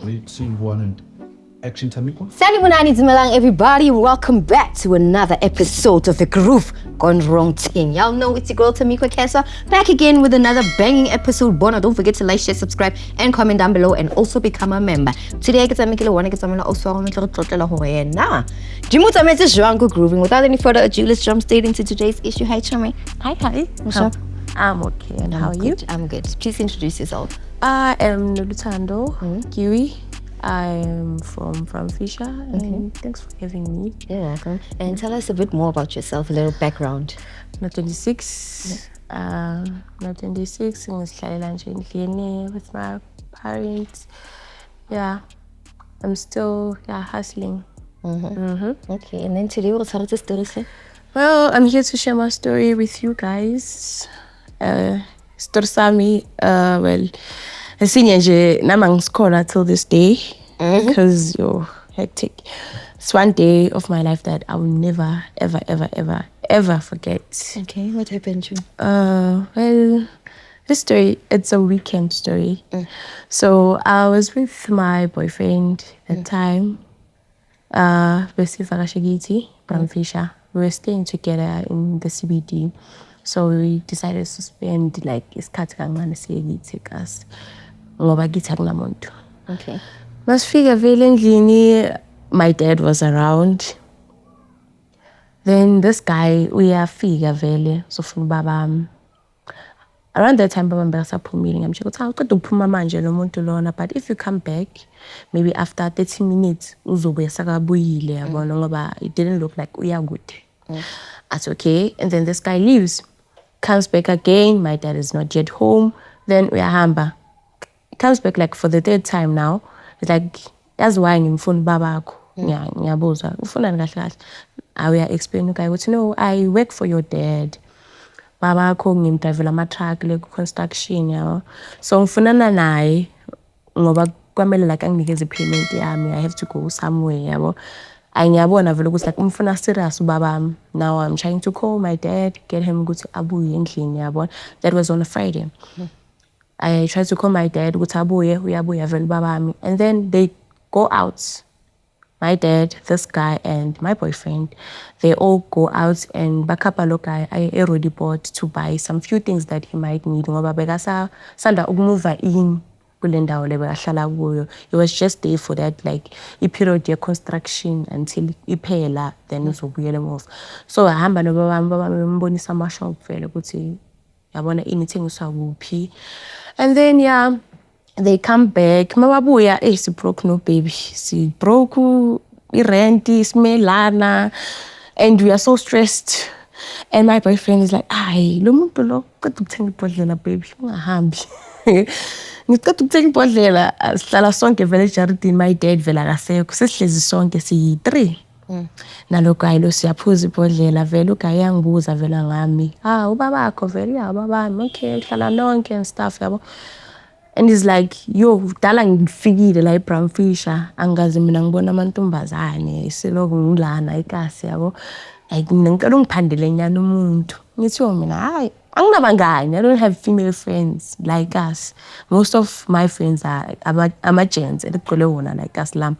3, 2, 1, and action, Tamikwa. Sanibonani Dumelang, everybody. Welcome back to another episode of The Groove Gone Wrong Thing. Y'all know it's your girl Tamikwa Kesa, back again with another banging episode. Bona, don't forget to like, share, subscribe, and comment down below, and also become a member. Today, ke tsamekile one ke tsamela also go tlotlela hore yena Jimu tsametse jwang go grooving. Without any further ado, let's jump straight into today's issue. Hi Chame. Hi. What's up? I'm okay. And how are you? I'm good. Please introduce yourself. I am Nolutando Kiwi. I'm from Fisher, and thanks for having me. You're welcome. And tell us a bit more about yourself, a little background. I'm 26. I'm 26. I'm in with my parents. Yeah, I'm still hustling. Okay, and then today we'll start the story. Well, I'm here to share my story with you guys. Storsami, well, senior namang scholar till this day because you're hectic. It's one day of my life that I will never, ever forget. Okay, what happened to you? Well, this story, it's a weekend story. So I was with my boyfriend at the time, Besi Farashagiti from Fisher. We were staying together in the CBD. So we decided to spend like isikhathi kancane take us ngoba githi akunamuntu. Okay. Masifika vele endlini, my dad was around. Then this guy uyafika vele sofuna baba. Around that time baba besaphumile ngamsho ukuthi uqeda ukuphuma manje lo muntu lona, but if you come back maybe after 30 minutes uzobe sakabuyile yabona ngoba it didn't look like uyakude. That's okay. And then this guy leaves. Comes back again, my dad is not yet home. Then uyahamba. Comes back like for the third time now. It's like, that's why ngimfuna babakho. Ngiyabuza. Ufunani kahle kahle. I will explain to guy, no, I work for your dad. Babakho ngimdrivela ama-truck le construction yabo. So ngifunana naye ngoba kwamele like anginikeze payment yami. I have to go somewhere yabo. Ngiyabona vele ukuthi like umfuna serious ubabami. Now I'm trying to call my dad, get him ukuthi abuye endlini yabona. That was on a Friday. I tried to call my dad ukuthi abuye, uyabuya vele ubabami. And then they go out. My dad, this guy, and my boyfriend, they all go out and bakapa lo guy I already bought to buy some few things that he might need. Ngoba bekasa sanda ukumuva in. He was just there for that like a period of construction until iphela, then uzobuyela move. So ahamba no baba mbonisa ama shop vele ukuthi yabona inithengiswa kuphi. And then they come back. Mababuya si broke no baby. Si broke rent smelana, and we are so stressed. And my boyfriend is like, "Ay, lo muntu lo qedukuthenga ibhodlela baby, ungahambi." Ngicela ukuthenga ibhodlela sihlala sonke vele ejaridini, my dad vele akasekho, sesihlezi sonke siyi-3 nalo guy lo siyaphuza ibhodlela vele uguy yangibuza vele ngami ubabakho vele ubabami okay uhlala nonke and stuff yabo. And he's like, yo, dala ngifikile la eBrown Fisher angazi mina ngibona amantombazane selokhu ngilana ekasi yabo, like ngicela ungiphandele nyana umuntu. Ngithi mina hayi anginabangani, I don't have female friends like us. Most of my friends are ama-gents eligcwele wona like us lam.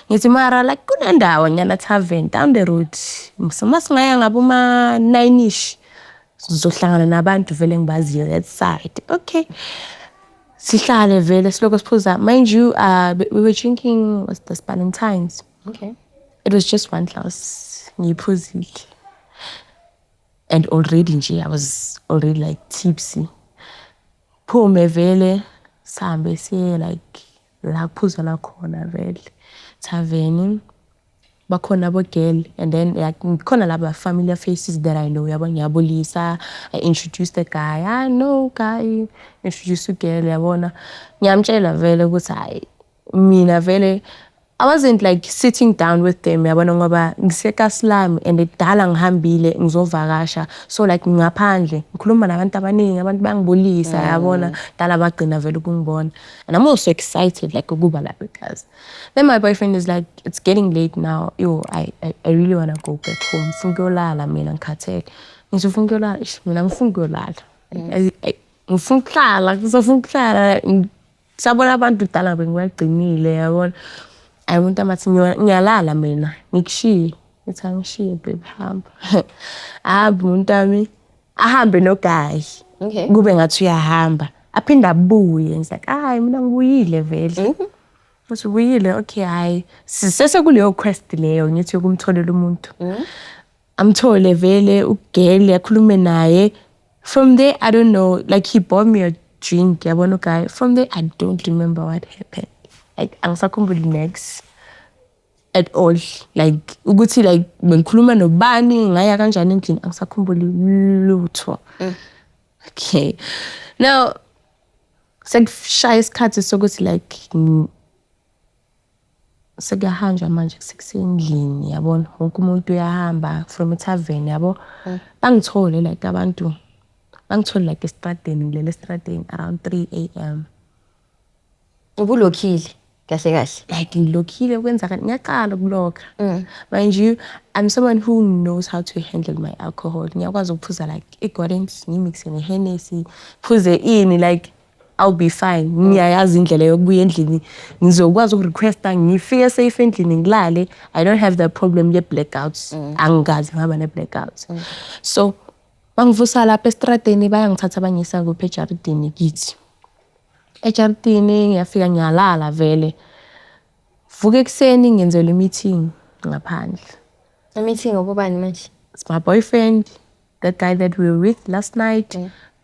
Ngithi mara like kunendawo nyana tavern down the road. Masingaya ngaboma 9ish. Sizohlangana nabantu vele ngibaziyo that side. Okay. Sihlale vele siloko siphuza. Mind you, we were drinking what's the Valentine's. Okay. It was just one glass. Ngiphuzile. And already nje I was already like tipsy. Phume vele sambe siye like la kuphuza la khona vele tavern bakhona bo girl, and then khona laba familiar faces that I know yabo ngiyabulisa. I introduced the guy. I know guy introduce the girl yabona. Ngiyamtshela vele ukuthi hayi mina vele I wasn't like sitting down with them yabona ngoba ngisekasilam and edala ngihambile ngizovakasha, so like ngaphandle ngikhuluma nabantu abaningi, abantu bangibulisa yabona dala bagcina vele ukungibona. And I'm also excited like ukuba la because then my boyfriend is like, it's getting late now, yo, I really want to go back home. Ngifuna ukuyolala mina ngikhathele. Ngizofuna ukuyolala mina ngifuna ukuyolala. Ngifuna ukuhlala Sabona abantu dala bengiyagcinile yabona. Umuntu amathi ngiyalala mina ngikushiye. Ngithi angishiye babe hamba. Hamba umuntu wami ahambe noGuy. Okay. Kube ngathi uyahamba. Aphinda abuye. Ngithi hayi mina ngibuyile vele. Uthi ubuyile okay hayi. Sisese kuleyo quest leyo ngithi ukumtholela umuntu. Amthole vele ugele akhulume naye. From there I don't know like he bought me a drink yabona uGuy. From there I don't remember what happened. Like angisakhumbuli next at all. Like ukuthi like bengikhuluma nobani ngaya kanjani endlini angisakhumbuli lutho. Okay. Now sekushaya isikhathi sokuthi like sekuyahanja manje sekusendlini yabona wonke umuntu uyahamba from tavern yabo bangithole like abantu bangithole like estradeni ngilele estradeni around 3 AM. Ubulokhile kahle kahle. Like ngilokhile kwenzakala ngiyaqala ukulokha. Mind you, I'm someone who knows how to handle my alcohol. Ngiyakwazi ukuphuza like igorens ngimixe neHennessy phuze ini like I'll be fine. Ngiyayazi indlela yokubuya endlini ngizokwazi ukurequesta ngifike safe endlini ngilale. I don't have that problem ye blackouts. Angazi ngaba ne blackouts. So bangivusa lapha estradeni bayangithatha banyisa kuphe ejaridini kithi. Ejaridini ngiyafika ngiyalala vele. Vuka ekseni ngenzela meeting ngaphandle. A meeting obani manje? It's my boyfriend, that guy that we were with last night.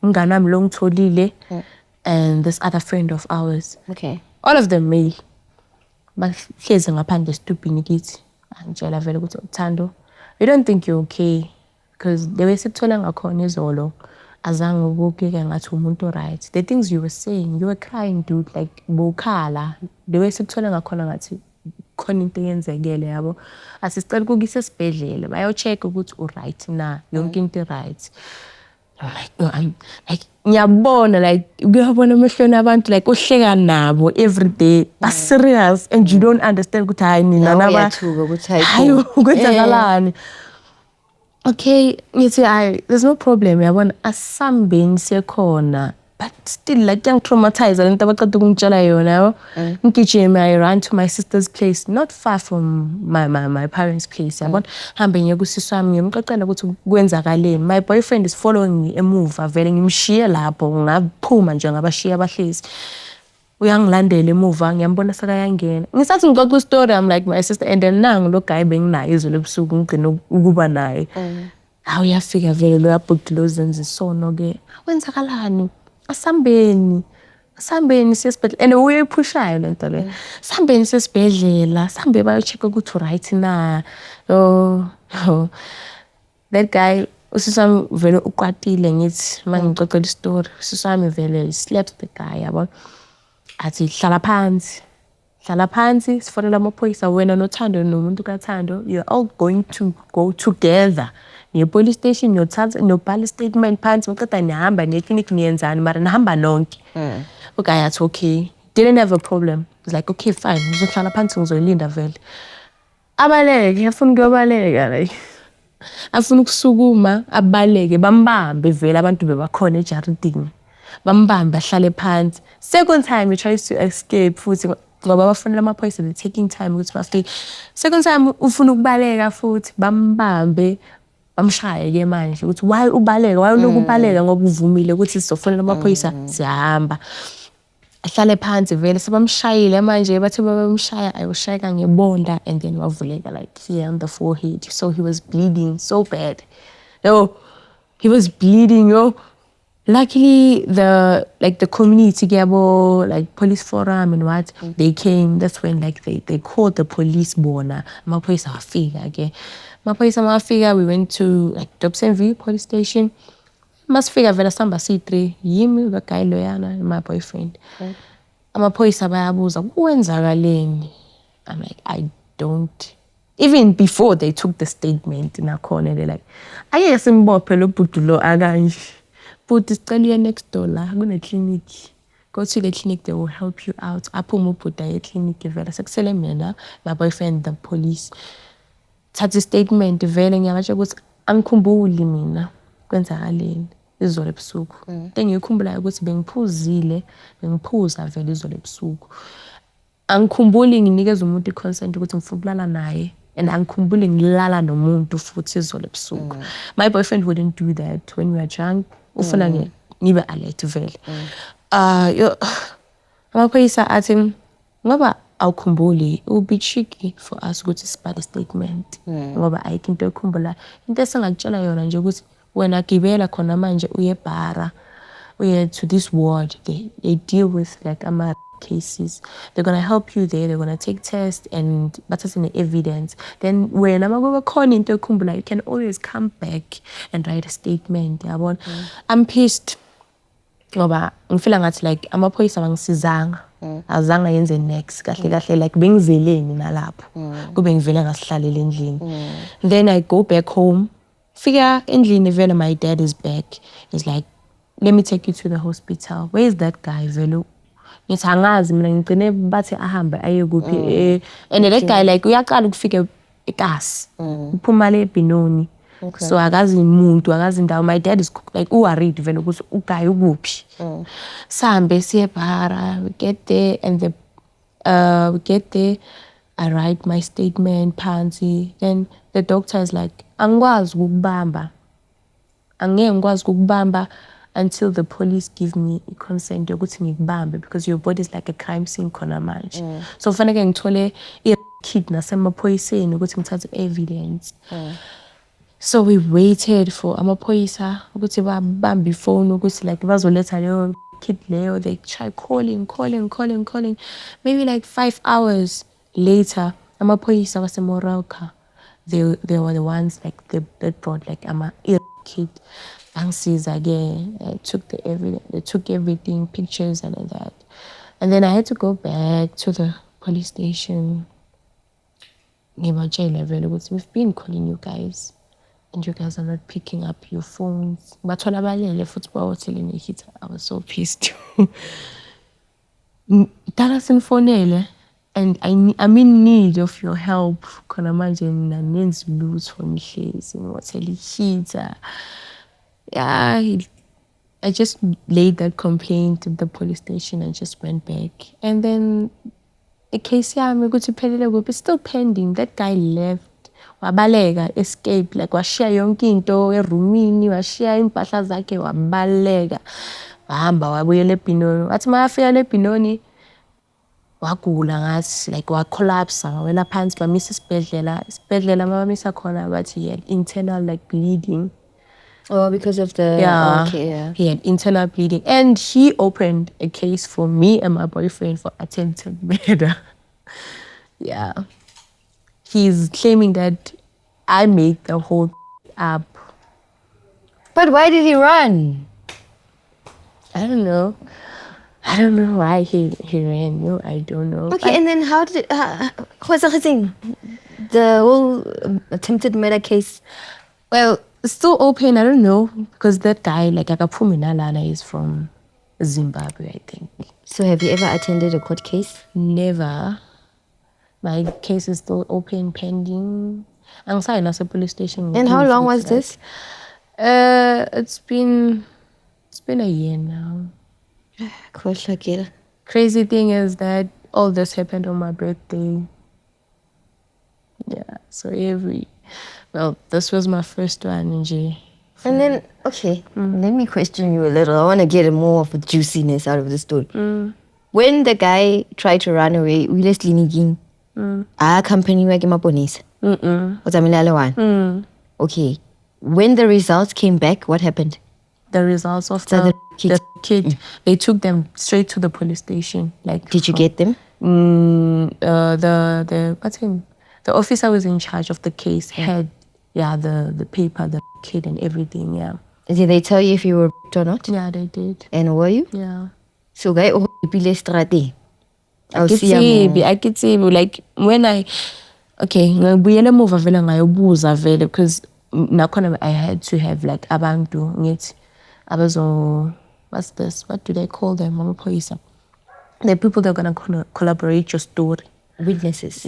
Umngane wami lo ngitholile. And this other friend of ours. Okay. All of them male. Bahlezi ngaphandle estupini kithi. Angitshela vele ukuthi uThando, we don't think you're okay because the way sikuthola ngakhona izolo azange ubukeke ngathi umuntu right. The things you were saying, you were crying dude like bokhala. The way sikuthola ngakhona ngathi khona into eyenzekele yabo. Asicela ukukise esibhedlela bayocheck ukuthi u right na, yonke into right. I'm like ngiyabona like uyabona emehlweni abantu like ohleka nabo every day ba serious and you don't understand ukuthi hayi nina naba hayi ukwenzakalani. Okay ngithi hayi there's no problem yabona asambeni sekhona but still like traumatized lento abaqeda ukungitshela yona yabo. Ngigijima I ran to my sister's place not far from my parents' place yabona. Hambe ngiye kusisi wami ngimxoxela ukuthi kwenzakaleni. My boyfriend is following me emuva vele ngimshiye lapho ngaphuma nje ngabashiya abahlezi. Uyangilandela emuva ngiyambona sekayangena. Ngisathi ngixoxa story I'm like my sister and then nangu lo guy benginayo izolo ebusuku ngigcina ukuba naye. Hawu uyafika vele lo yabhudlozenza isono ke. Kwenzakalani? Asambeni sesibhedlela and uyayipushayo lento le. Sambeni sesibhedlela, sambe bayochecka ukuthi right na. That guy usisami vele uqatile ngithi mangixoxela istory. Usisami vele slaps the guy yabo. Athi hlala phansi sifonela amaphoyisa wena noThando nomuntu kaThando you're all going to go together. Police station yothatha nobhala statement phansi maqeda nihamba neclinic niyenzani mara nihamba nonke. Okay athi okay didn't have a problem. It's like okay fine ngizohlala phansi ngizolinda vele. Abaleke afuna ukuyobaleka like afuna ukusukuma abaleke bambambe vele abantu bebakhona ejaridini. Bambambe ahlale phansi. Second time he tries to escape futhi ngoba bafonela amaphoyisa they taking time ukuthi bafike. Second time ufuna ukubaleka futhi bambambe bamshaya ke manje ukuthi why ubaleka why unokubaleka ngoba uvumile ukuthi sizofonela amaphoyisa siyahamba. Ahlale phansi vele sebamshayile manje bathi babamshaya ayoshayeka ngebonda and then wavuleka like here on the forehead so he was bleeding so bad. He was bleeding Luckily the community yabo like police forum and what they came. That's when like they called the police bona. Amaphoyisa afika ke. Amaphoyisa mafika we went to like Dobson View police station. Masifika vela samba C3 yimi the guy loyana and my boyfriend. Amaphoyisa bayabuza kwenzakaleni. I'm like I don't. Even before they took the statement nakhona they like ayeke simbophe lo bhuti lo akanje. But isicela next door la kune clinic. Go to the clinic, they will help you out. Aphuma ubhuda e-clinic vele sekusele mina my boyfriend the police. Thatha statement vele ngiyabatsho ukuthi angikhumbuli mina kwenzakaleni. izolo ebusuku. Then ngikhumbula ukuthi bengiphuza vele izolo ebusuku. Angikhumbuli nginikeza umuntu i-consent ukuthi ngifuna ukulala naye, and angikhumbuli ngilala nomuntu futhi izolo ebusuku. My boyfriend wouldn't do that when we were drunk. Ufuna ngibe alert vele. Amaphoyisa athi ngoba awukhumbuli, it would be tricky for us ukuthi sibhale statement ngoba ayikho into ekhumbula. Into esingakutshela yona nje ukuthi wena gibela khona manje uye ebhara, uye to this ward, they deal with like ama cases. They're gonna help you there, they're gonna take tests and bathathe ne-evidence. Then wena makube khona into ekhumbula, you can always come back and write a statement. Yabona? I'm pissed ngoba ngifila ngathi like amaphoyisa bangisizanga. Azange yenze next kahle like bengizeleni nalapho kube ngivele ngasihlalele endlini. Then I go back home, figure endlini vele my dad is back. He's like, let me take you to the hospital. Where is that guy vele? Ngithi angazi mina ngigcine bathi ahambe aye kuphi. And that guy like uyaqala ukufika eKasi uphuma le eBinoni. So akazi umuntu, akazi indawo. My dad is like worried vele ukuthi uguy ukuphi. Sahambe siye ebhara, we get there and I write my statement phansi. Then the doctor is like, angikwazi ukukubamba. Angeke ngikwazi ukukubamba until the police give me a consent yokuthi ngikubambe because your body is like a crime scene khona manje. So kufanele ngithole i-kit nasemaphoyiseni ukuthi ngithathe evidence. So we waited for amaphoyisa ukuthi babambe ifone ukuthi like bazoletha leyo kit leyo. They try calling. Maybe like 5 hours later, amaphoyisa waseMoroka, they were the ones like they brought like kit. Angsiza again. I took the evidence. They took everything, pictures and all that. And then I had to go back to the police station. We've been calling you guys, and you guys are not picking up your phones. But when I was so pissed. And I'm in need of your help. Can imagine I need to lose from the yeah, I just laid that complaint at the police station and just went back. And then the case it's still pending. That guy left. Wabalega, escaped. Like washare yonke into erumini, washare impahla zakhe wabalega. Wahamba wabuyela eBinoni. Wathi mayafika eBinoni wagula ngathi like collapse wawela phansi bamisa isibhedlela mabamisa khona bathi he had internal like bleeding. Oh, because of the... Yeah, okay, yeah. He had internal bleeding. And he opened a case for me and my boyfriend for attempted murder. Yeah. He's claiming that I made the whole up. But why did he run? I don't know. I don't know why he ran. No, I don't know. Okay, and then how did it... the whole attempted murder case... Well... It's still open, I don't know, because that guy, like Akapumi Nalana, is from Zimbabwe, I think. So have you ever attended a court case? Never. My case is still open, pending. I'm sorry, not a police station. And how long was this? It's been a year now. Crazy thing is that all this happened on my birthday. Yeah, so well, this was my first one, NG. And then, okay, let me question you a little. I want to get more of a juiciness out of the story. When the guy tried to run away, we left Linigin. Our company were maponisa. Okay. When the results came back, what happened? The results of the kid, they took them straight to the police station. Like, did you get them? The officer was in charge of the case had the paper, the kid and everything, yeah. Did they tell you if you were or not? Yeah, they did. And were you? Yeah. So guy I could say like when I because I had to have like abantu what's this? What do they call them? The people that are gonna collaborate your story. Witnesses,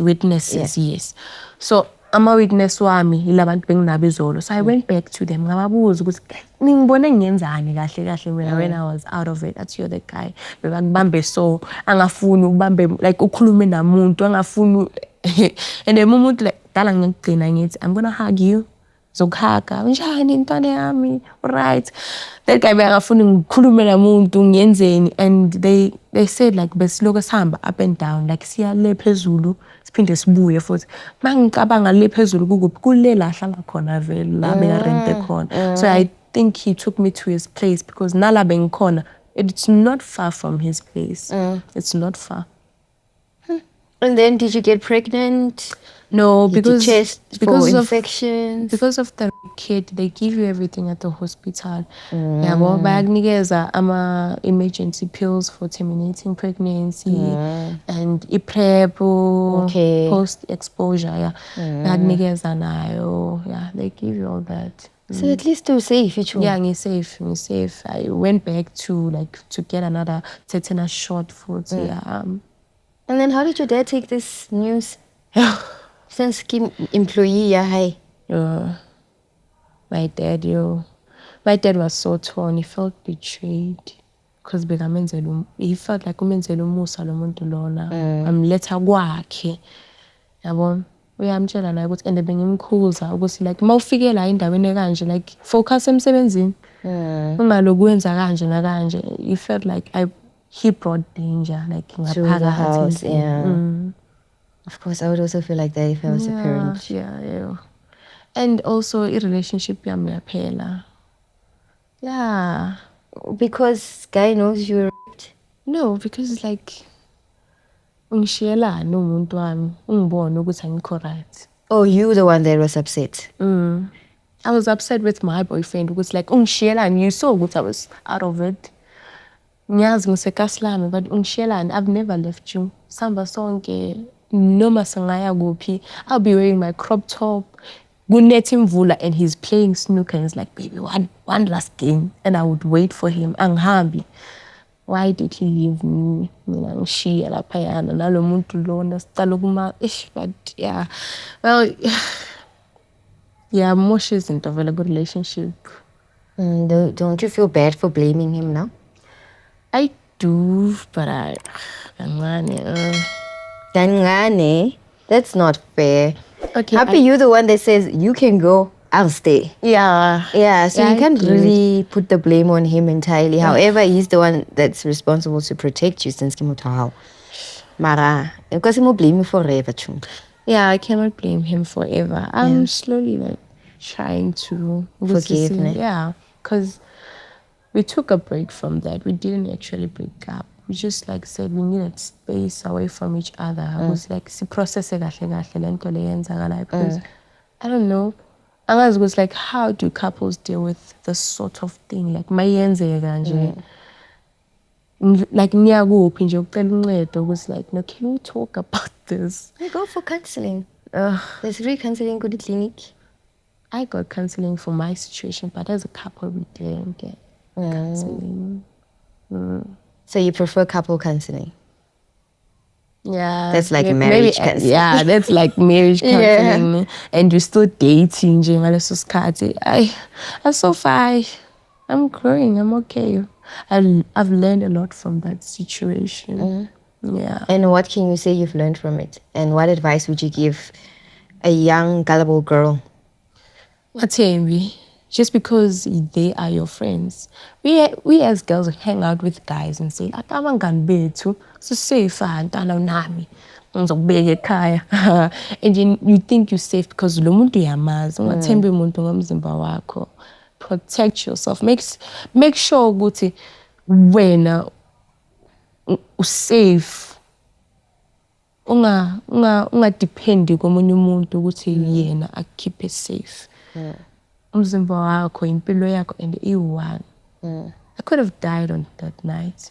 yes. So ama-witness wami yilabantu benginabo izolo. So I went back to them ngababuza ukuthi ningibone ngiyenzani kahle mina when I was out of it. Athi you're the guy bebakubambe so angafuni ukubambe like ukhulume namuntu angafuni and then umuntu like dala ngigcina ngithi I'm gonna hug you. Zokhaga njani intwana yami right that guy bekafuna ngikhulume namuntu ngiyenzeni and they said like besiloko sihamba up and down like siya le phezulu siphinde sibuye futhi mangicabanga le phezulu kukuphi kule la hlala khona vele la beka rente khona. So I think he took me to his place because nala bengikhona it's not far from his place. It's not far. And then did you get pregnant? No, Did you test for of infections? because of the kid, they give you everything at the hospital. Yabo bayakunikeza ama-emergency pills for terminating pregnancy and i-PrEP, post-exposure, yeah. Bayakunikeza nayo, yeah, they give you all that. So at least you're safe, Yeah, I'm safe. I went back to get another tetanus shot for yeah. And then how did your dad take this news? Since employee, yeah, hi. My dad was so torn. He felt betrayed because he felt like umenzela umusa lo muntu lona. Amletha kwakhe. Yabona? Uyamtshela naye ukuthi and bengimkhuza ukuthi like mawufike la endaweni kanje like focus emsebenzini. Ungaloku wenza kanje na kanje. He felt like he brought danger like to the house, yeah. Of course, I would also feel like that if I was a parent. Yeah. And also, a relationship yami yaphela. Yeah. Because guy knows you were raped? No, because it's like, ungishiyelani umuntu wami, ungibone ukuthi angikho right. Oh, you the one that was upset? I was upset with my boyfriend. It was like, ungishiyelani, you saw ukuthi I was out of it. Ngiyazi ngisekhasilami, but ungishiyelani, I've never left you. Samba sonke. Noma sangaya kuphi, I'll be wearing my crop top. Kunethe imvula and he's playing snooker and he's like, baby, one last game. And I would wait for him. Anghambi. Why did he leave me? Mina ngishiya laphayana nalo muntu lona sicala kuma but yeah. Well, yeah, Moshe isn't a very good relationship. Don't you feel bad for blaming him now? I do, but that's not fair. Okay. Happy you're the one that says you can go, I'll stay. Yeah. Yeah, so Yeah, you can't really put the blame on him entirely. However, he's the one that's responsible to protect you since Kimutahao. Mara, because he will blame you forever, chung. Yeah, I cannot blame him forever. I'm slowly like trying to forgive him. Yeah, because we took a break from that. We didn't actually break up. We just like said we needed space away from each other. I was like, because I don't know. And I was like, how do couples deal with this sort of thing? Like my like was like, no, can we talk about this? I go for counseling. There's free counseling good clinic. I got counseling for my situation, but as a couple we didn't get counseling. So you prefer couple counseling? Yeah. That's like marriage counseling. Yeah, that's like marriage counseling. And you're still dating. So far, I'm growing. I'm okay. I've learned a lot from that situation. Yeah. And what can you say you've learned from it? And what advice would you give a young, gullible girl? Just because they are your friends. We as girls hang out with guys and say, so safe and you think you're safe because protect yourself. Make sure ukuthi wena safe. Unga dependi komunye umuntu ukuthi yena akukhiphe safe. Umzimba wakho impilo yakho and i1. I could have died on that night.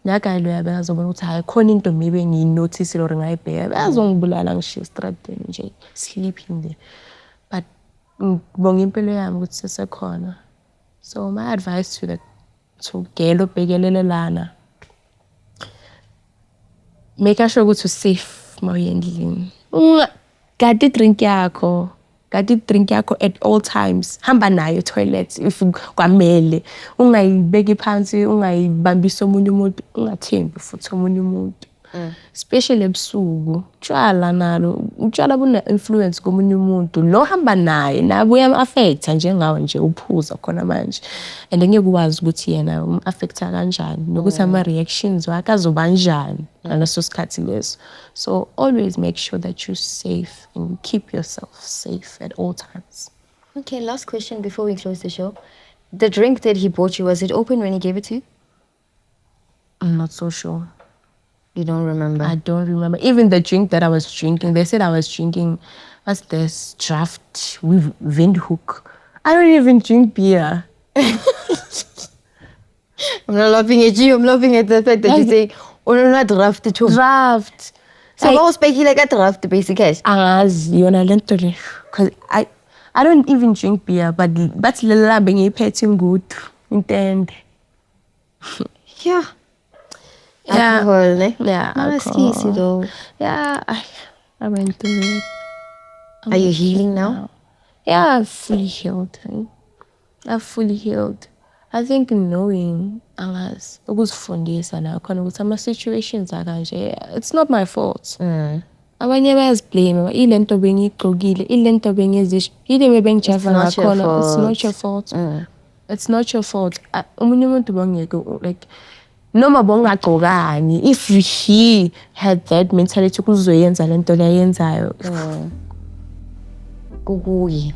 La guy lo yabe azobona ukuthi hayi khona into maybe ngiyinotice or ngayibheka azongibulala ngishiya estradeni nje sleeping there. But ngibonga impilo yami ukuthi sesekhona. So my advice to girl obhekelelelana, make sure ukuthi safe mawuyendlini. Gadi drink yakho. Gadi drink yakho at all times. Hamba nayo toilet if kwamele. Ungayibeki phansi, ungayibambisa omunye umuntu, ungathembi futhi omunye umuntu. Especially ebusuku. Utshwala nalo, utshwala bune-influence komunye umuntu. Lo hamba naye, nabo uyam-affecta njengawe nje uphuza khona manje. And ngeke ukwazi ukuthi yena um-affecta kanjani, nokuthi ama-reactions wakhe azoba kanjani ngaleso sikhathi leso. So always make sure that you're safe and keep yourself safe at all times. Okay, last question before we close the show. The drink that he bought you, was it open when he gave it to you? I'm not so sure. You don't remember? I don't remember. Even the drink that I was drinking, they said I was drinking, what's this, draft with Windhoek. I don't even drink beer. I'm not laughing at you. I'm laughing at the fact that you say, oh, no, not draft. Draft. So I was speaking like a draft, basically. Because I don't even drink beer, but lala bengi petting good. Intend. Yeah. Yeah. Alcohol, ne? Yeah, No, it's alcohol. easy though. Yeah, I went through it. Are you healing now? Yeah, I'm fully healed. I'm fully healed. I think knowing angas ukuzifundisa nakho ukuthi ama situations akanje, it's not my fault. Abanye bayaziblame, ile nto bengigqokile, ile nto bengizisho, ile bengijava ngakhona, it's not your fault. It's not your fault. Umunye umuntu bongeke like noma bongagqokani, if he had that mentality ukuzoyenza lento leyenzayo. Kukuye.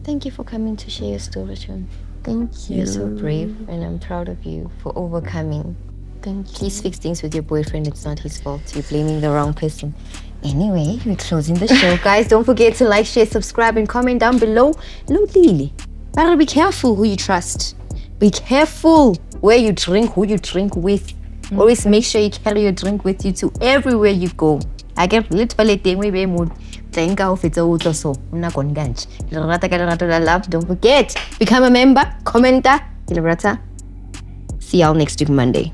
Thank you for coming to share your story, Chun. Thank you. You're so brave, and I'm proud of you for overcoming. Thank you. Please fix things with your boyfriend. It's not his fault. You're blaming the wrong person. Anyway, we're closing the show. Guys, don't forget to like, share, subscribe, and comment down below. Lily, better be careful who you trust. Be careful where you drink, who you drink with. Always make sure you carry your drink with you to everywhere you go. I get literally thing we be mood. Think of it's a so. Una con ganch. Love. Don't forget. Become a member. Commenter. See y'all next week Monday.